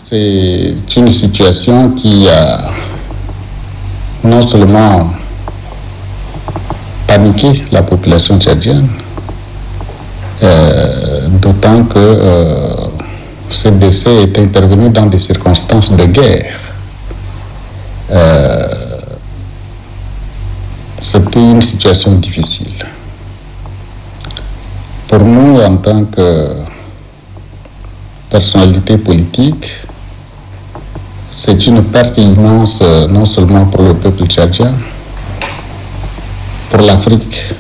C'est une situation qui a non seulement paniqué la population tchadienne, d'autant que ce décès est intervenu dans des circonstances de guerre. C'était une situation difficile. Pour nous, en tant que personnalité politique, c'est une perte immense, non seulement pour le peuple tchadien, pour l'Afrique.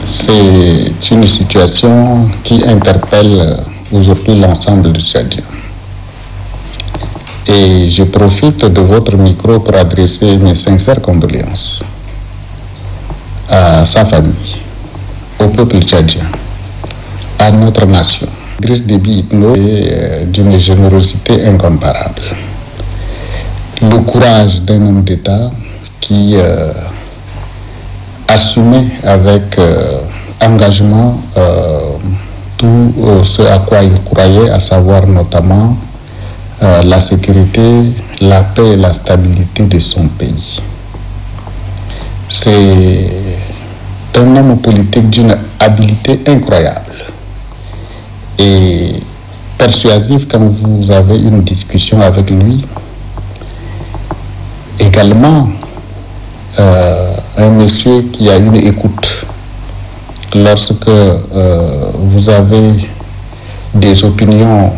C'est une situation qui interpelle aujourd'hui l'ensemble du Tchadien. Et je profite de votre micro pour adresser mes sincères condoléances à sa famille, au peuple tchadien, à notre nation. Idriss Déby Itno est d'une générosité incomparable. Le courage d'un homme d'État qui assumait avec engagement tout ce à quoi il croyait, à savoir notamment la sécurité, la paix et la stabilité de son pays. C'est un homme politique d'une habileté incroyable et persuasif quand vous avez une discussion avec lui. Également, un monsieur qui a une écoute lorsque vous avez des opinions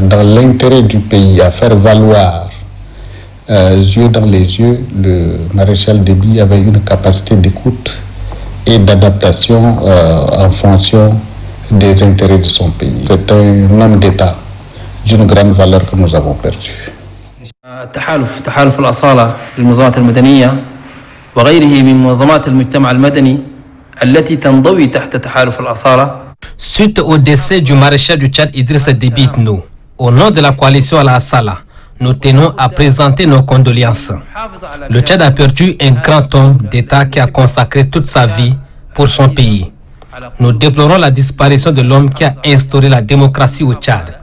dans l'intérêt du pays à faire valoir yeux dans les yeux. Le maréchal Déby avait une capacité d'écoute et d'adaptation en fonction des intérêts de son pays. C'est un homme d'État d'une grande valeur que nous avons perdu. تحالف الأصالة للمنظمات المدنية وغيره من منظمات المجتمع المدني التي تنضوي تحت تحالف الأصالة. Suite au décès du maréchal du Tchad Idriss Déby Itno, au nom de la coalition Al-Assala, nous tenons à présenter nos condoléances. Le Tchad a perdu un grand homme d'État qui a consacré toute sa vie pour son pays. Nous déplorons la disparition de l'homme qui a instauré la démocratie au Tchad.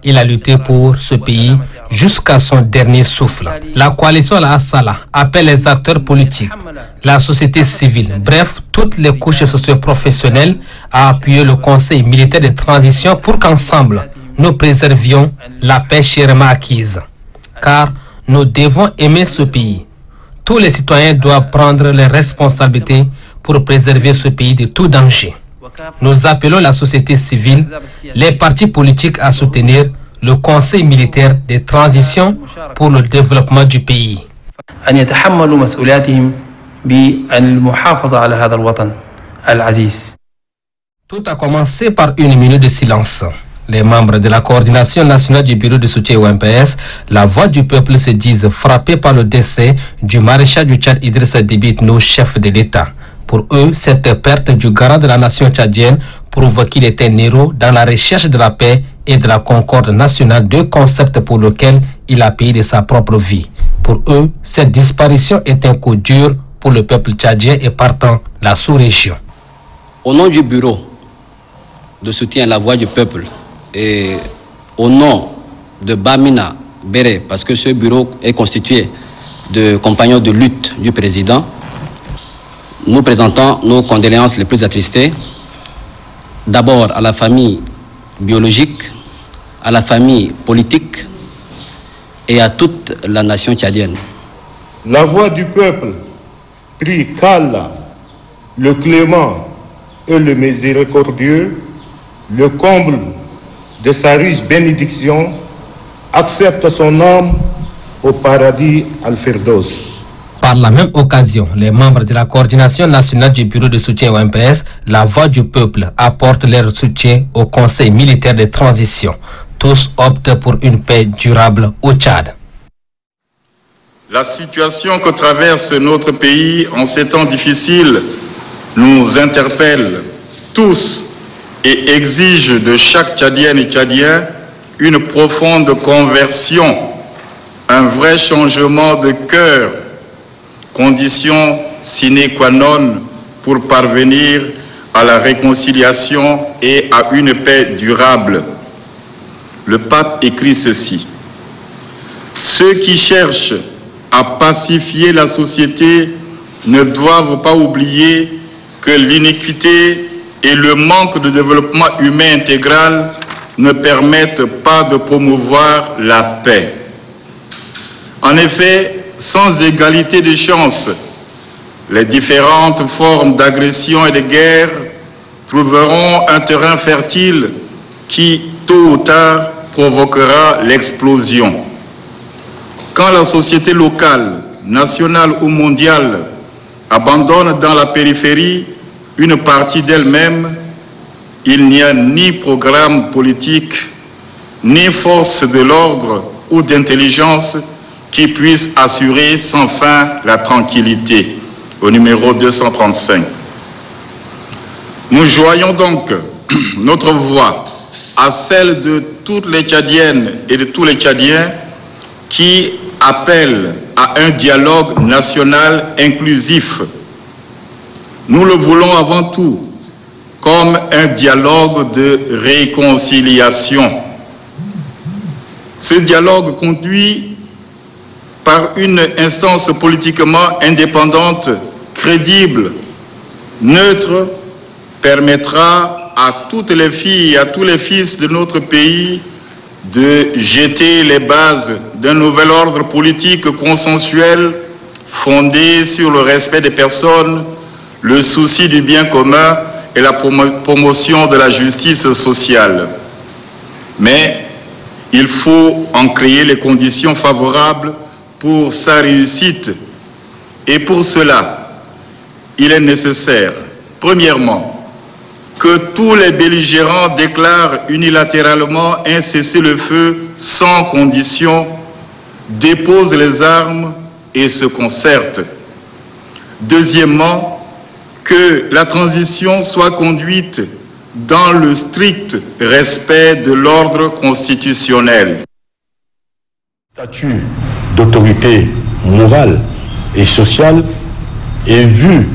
Il a lutté pour ce pays jusqu'à son dernier souffle. La coalition Al-Assala appelle les acteurs politiques, la société civile, bref, toutes les couches socio-professionnelles à appuyer le Conseil militaire de transition pour qu'ensemble, nous préservions la paix chèrement acquise. Car nous devons aimer ce pays. Tous les citoyens doivent prendre les responsabilités pour préserver ce pays de tout danger. Nous appelons la société civile, les partis politiques à soutenir le Conseil militaire de transition pour le développement du pays. Tout a commencé par une minute de silence. Les membres de la coordination nationale du bureau de soutien au MPS, la voix du peuple, se disent frappés par le décès du maréchal du Tchad Idriss Déby Itno, chef de l'État. Pour eux, cette perte du garant de la nation tchadienne prouve qu'il était un héros dans la recherche de la paix et de la concorde nationale, deux concepts pour lesquels il a payé de sa propre vie. Pour eux, cette disparition est un coup dur pour le peuple tchadien et partant la sous-région. Au nom du bureau de soutien à la voix du peuple et au nom de Bamina Béré, parce que ce bureau est constitué de compagnons de lutte du président, nous présentons nos condoléances les plus attristées, d'abord à la famille biologique, à la famille politique et à toute la nation tchadienne. La voix du peuple prie qu'Allah, le clément et le miséricordieux, le comble de sa riche bénédiction, accepte son âme au paradis Al-Firdaus. Par la même occasion, les membres de la coordination nationale du bureau de soutien au MPS, la voix du peuple, apportent leur soutien au Conseil militaire de transition. Tous optent pour une paix durable au Tchad. La situation que traverse notre pays en ces temps difficiles nous interpelle tous et exige de chaque Tchadienne et Tchadien une profonde conversion, un vrai changement de cœur, condition sine qua non pour parvenir à la réconciliation et à une paix durable. le pape écrit ceci: ceux qui cherchent à pacifier la société ne doivent pas oublier que l'iniquité et le manque de développement humain intégral ne permettent pas de promouvoir la paix. En effet, sans égalité de chances, les différentes formes d'agression et de guerre trouveront un terrain fertile qui, tôt ou tard, provoquera l'explosion. Quand la société locale, nationale ou mondiale abandonne dans la périphérie une partie d'elle-même, il n'y a ni programme politique, ni force de l'ordre ou d'intelligence qui puisse assurer sans fin la tranquillité. Au numéro 235. Nous joignons donc notre voix à celle de toutes les Tchadiennes et de tous les Tchadiens qui appellent à un dialogue national inclusif. Nous le voulons avant tout comme un dialogue de réconciliation. Ce dialogue conduit par une instance politiquement indépendante, crédible, neutre, permettra à toutes les filles et à tous les fils de notre pays de jeter les bases d'un nouvel ordre politique consensuel fondé sur le respect des personnes, le souci du bien commun et la promotion de la justice sociale. Mais il faut en créer les conditions favorables pour sa réussite. Et pour cela, il est nécessaire, premièrement, que tous les belligérants déclarent unilatéralement un cessez-le-feu sans condition, déposent les armes et se concertent. Deuxièmement, que la transition soit conduite dans le strict respect de l'ordre constitutionnel. Statut d'autorité morale et sociale, et vu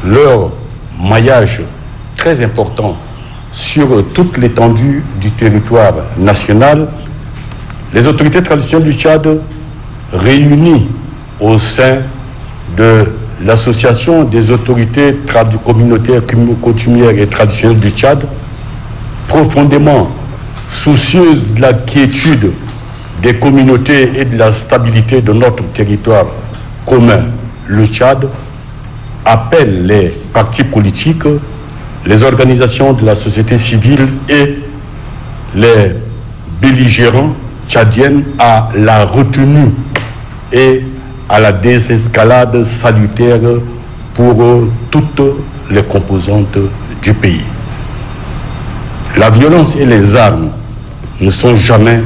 leur maillage très important sur toute l'étendue du territoire national, les autorités traditionnelles du Tchad, réunies au sein de l'Association des autorités communautaires, coutumières et traditionnelles du Tchad, profondément soucieuses de la quiétude des communautés et de la stabilité de notre territoire commun, le Tchad, appelle les partis politiques, les organisations de la société civile et les belligérants tchadiens à la retenue et à la désescalade salutaire pour toutes les composantes du pays. La violence et les armes ne sont jamais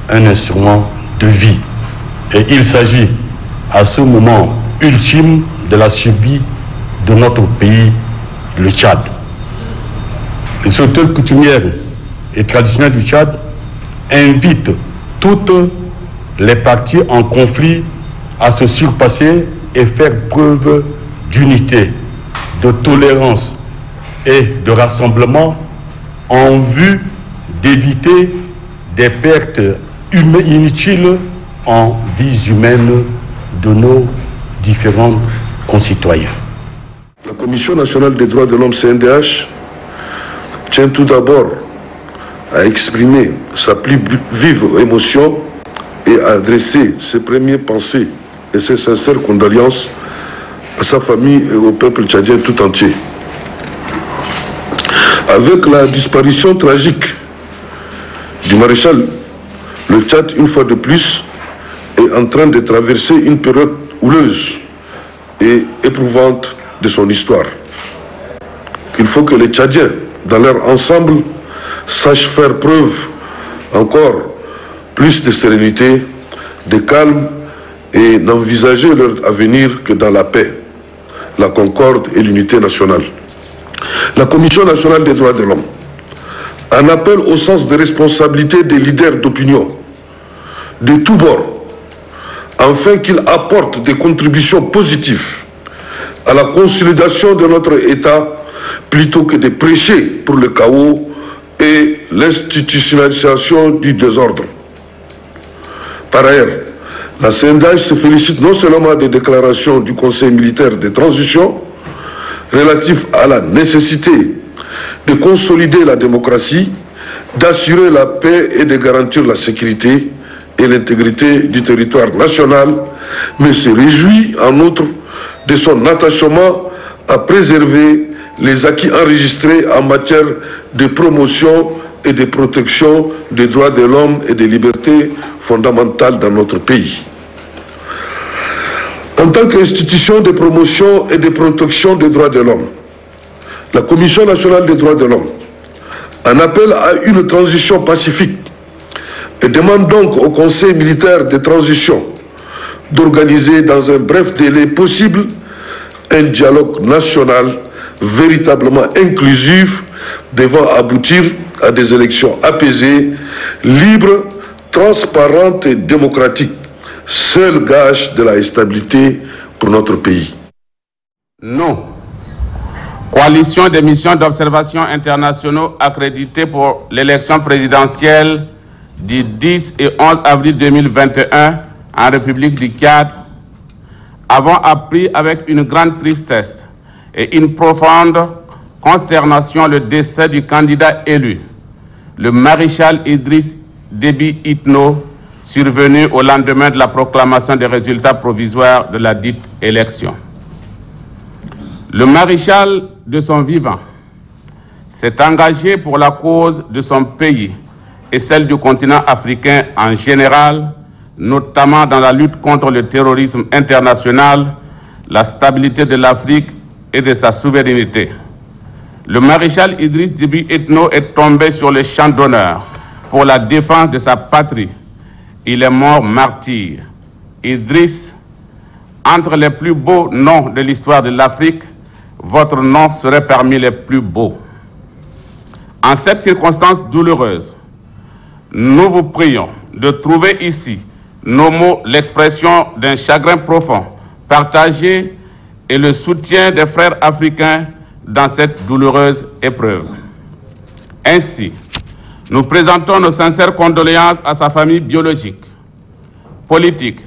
un instrument de vie. Et il s'agit à ce moment ultime de la survie de notre pays, le Tchad. Les autorités coutumières et traditionnelles du Tchad invitent toutes les parties en conflit à se surpasser et faire preuve d'unité, de tolérance et de rassemblement en vue d'éviter des pertes inutiles en vies humaines de nos différents concitoyens. La Commission nationale des droits de l'homme CNDH tient tout d'abord à exprimer sa plus vive émotion et à adresser ses premières pensées et ses sincères condoléances à sa famille et au peuple tchadien tout entier. Avec la disparition tragique du maréchal, le Tchad, une fois de plus, est en train de traverser une période houleuse et éprouvante de son histoire. Il faut que les Tchadiens, dans leur ensemble, sachent faire preuve encore plus de sérénité, de calme et n'envisager leur avenir que dans la paix, la concorde et l'unité nationale. La Commission nationale des droits de l'homme en appelle au sens de responsabilité des leaders d'opinion de tous bords, afin qu'ils apportent des contributions positives à la consolidation de notre État plutôt que de prêcher pour le chaos et l'institutionnalisation du désordre. Par ailleurs, la CNDH se félicite non seulement des déclarations du Conseil militaire de transition relatif à la nécessité de consolider la démocratie, d'assurer la paix et de garantir la sécurité et l'intégrité du territoire national, mais se réjouit en outre de son attachement à préserver les acquis enregistrés en matière de promotion et de protection des droits de l'homme et des libertés fondamentales dans notre pays. En tant qu'institution de promotion et de protection des droits de l'homme, la Commission nationale des droits de l'homme en appelle à une transition pacifique et demande donc au Conseil militaire de transition d'organiser dans un bref délai possible un dialogue national véritablement inclusif devant aboutir à des élections apaisées, libres, transparentes et démocratiques, seul gage de la stabilité pour notre pays. Non. Coalition des missions d'observation internationaux accréditées pour l'élection présidentielle du 10 et 11 avril 2021 en République du Tchad, avons appris avec une grande tristesse et une profonde consternation le décès du candidat élu, le maréchal Idriss Déby Itno, survenu au lendemain de la proclamation des résultats provisoires de la dite élection. Le maréchal, de son vivant, s'est engagé pour la cause de son pays et celle du continent africain en général, notamment dans la lutte contre le terrorisme international, la stabilité de l'Afrique et de sa souveraineté. Le maréchal Idriss Déby Itno est tombé sur le champ d'honneur pour la défense de sa patrie. Il est mort martyr. Idriss, entre les plus beaux noms de l'histoire de l'Afrique, votre nom serait parmi les plus beaux. En cette circonstance douloureuse, nous vous prions de trouver ici nos mots, l'expression d'un chagrin profond, partagé et le soutien des frères africains dans cette douloureuse épreuve. Ainsi, nous présentons nos sincères condoléances à sa famille biologique, politique,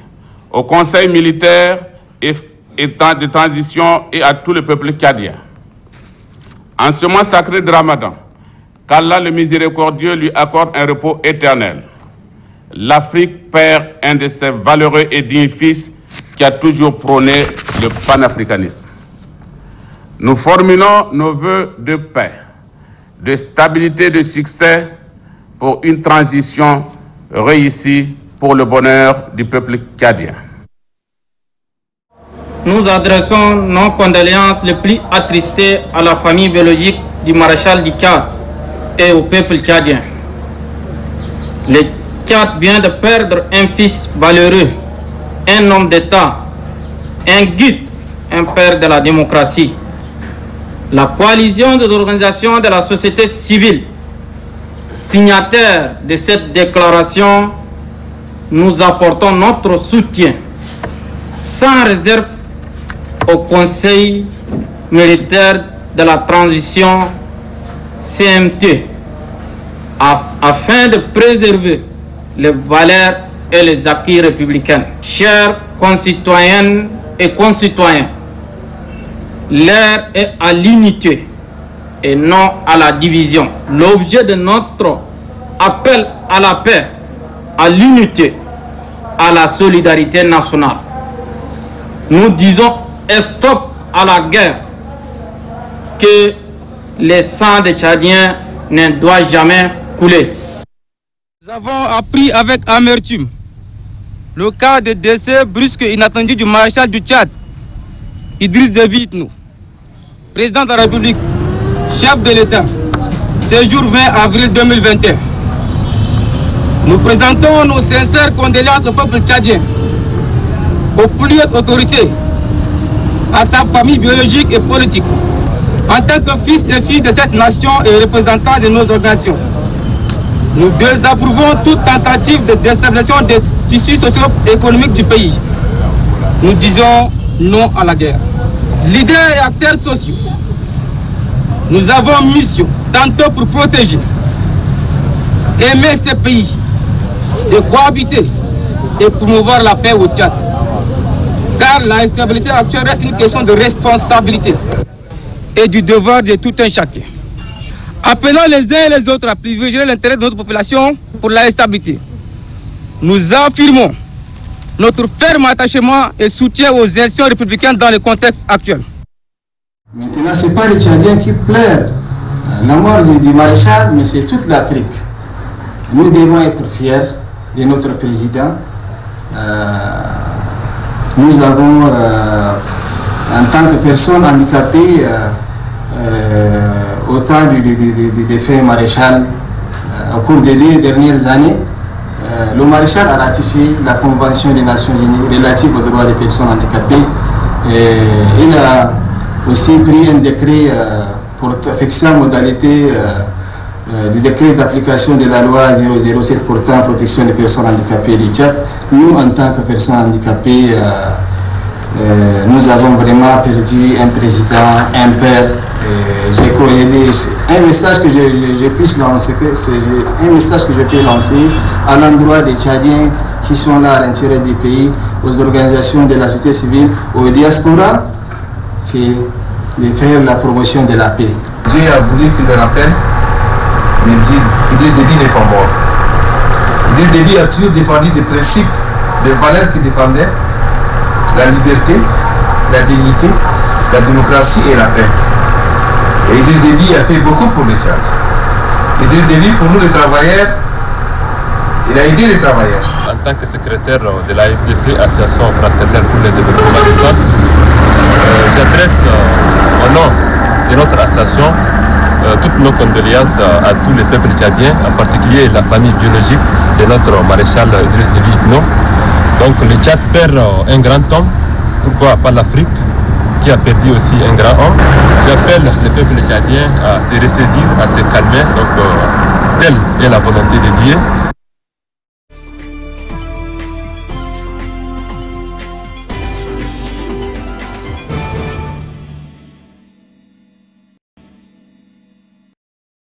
au Conseil militaire et de transition et à tout le peuple tchadien. En ce mois sacré de Ramadan, qu'Allah le miséricordieux lui accorde un repos éternel. L'Afrique perd un de ses valeureux et dignes fils qui a toujours prôné le panafricanisme. Nous formulons nos vœux de paix, de stabilité, de succès pour une transition réussie pour le bonheur du peuple tchadien. Nous adressons nos condoléances les plus attristées à la famille biologique du maréchal du Tchad et au peuple tchadien. Le Tchad vient de perdre un fils valeureux, un homme d'État, un guide, un père de la démocratie. La coalition des organisations de la société civile, signataires de cette déclaration, nous apportons notre soutien sans réserve au Conseil militaire de la transition CMT afin de préserver les valeurs et les acquis républicains. Chers concitoyennes et concitoyens, l'heure est à l'unité et non à la division. L'objet de notre appel à la paix, à l'unité, à la solidarité nationale. Nous disons stop à la guerre, que les sangs des Tchadiens ne doivent jamais couler. Nous avons appris avec amertume le cas de décès brusque et inattendu du maréchal du Tchad, Idriss Déby Itno, président de la République, chef de l'État, ce jour 20 avril 2021. Nous présentons nos sincères condoléances au peuple tchadien, aux plus hautes autorités, à sa famille biologique et politique, en tant que fils et filles de cette nation et représentants de nos organisations. Nous désapprouvons toute tentative de déstabilisation des tissus socio-économiques du pays. Nous disons non à la guerre. Leaders et acteurs sociaux, nous avons mission tantôt pour protéger aimer ce pays, de cohabiter et promouvoir la paix au Tchad. Car la stabilité actuelle reste une question de responsabilité et du devoir de tout un chacun. Appelons les uns et les autres à privilégier l'intérêt de notre population pour la stabilité. Nous affirmons notre ferme attachement et soutien aux institutions républicaines dans le contexte actuel. Maintenant, ce n'est pas les Tchadiens qui pleurent la mort du maréchal, mais c'est toute l'Afrique. Nous devons être fiers de notre président. Nous avons, en tant que personnes handicapées, au temps du défunt maréchal, au cours des 2 dernières années, le maréchal a ratifié la Convention des Nations Unies relative aux droits des personnes handicapées. Il a aussi pris un décret pour fixer la modalité du décret d'application de la loi 007 portant protection des personnes handicapées du Tchad. Nous, en tant que personnes handicapées, nous avons vraiment perdu un président, un père. Un message que je puisse lancer, un message que je peux lancer à l'endroit des Tchadiens qui sont là à l'intérieur du pays, aux organisations de la société civile, aux diasporas, c'est de faire la promotion de la paix. Dieu a voulu qu'il le rappelle, mais Idriss Déby n'est pas mort. Idriss Déby a toujours défendu des principes, des valeurs qu'il défendait, la liberté, la dignité, la démocratie et la paix. Et Idriss Déby a fait beaucoup pour le Tchad. Idriss Déby, pour nous les travailleurs, il a aidé les travailleurs. En tant que secrétaire de la FDC, Association fraternelle pour le développement du Tchad, j'adresse au nom de notre association toutes nos condoléances à tous les peuples tchadiens, en particulier la famille biologique de notre maréchal Idriss Déby Itno. Donc le Tchad perd un grand homme, pourquoi pas l'Afrique qui a perdu aussi un grand homme. J'appelle les peuples tchadiens à se ressaisir, à se calmer. Donc telle est la volonté de Dieu.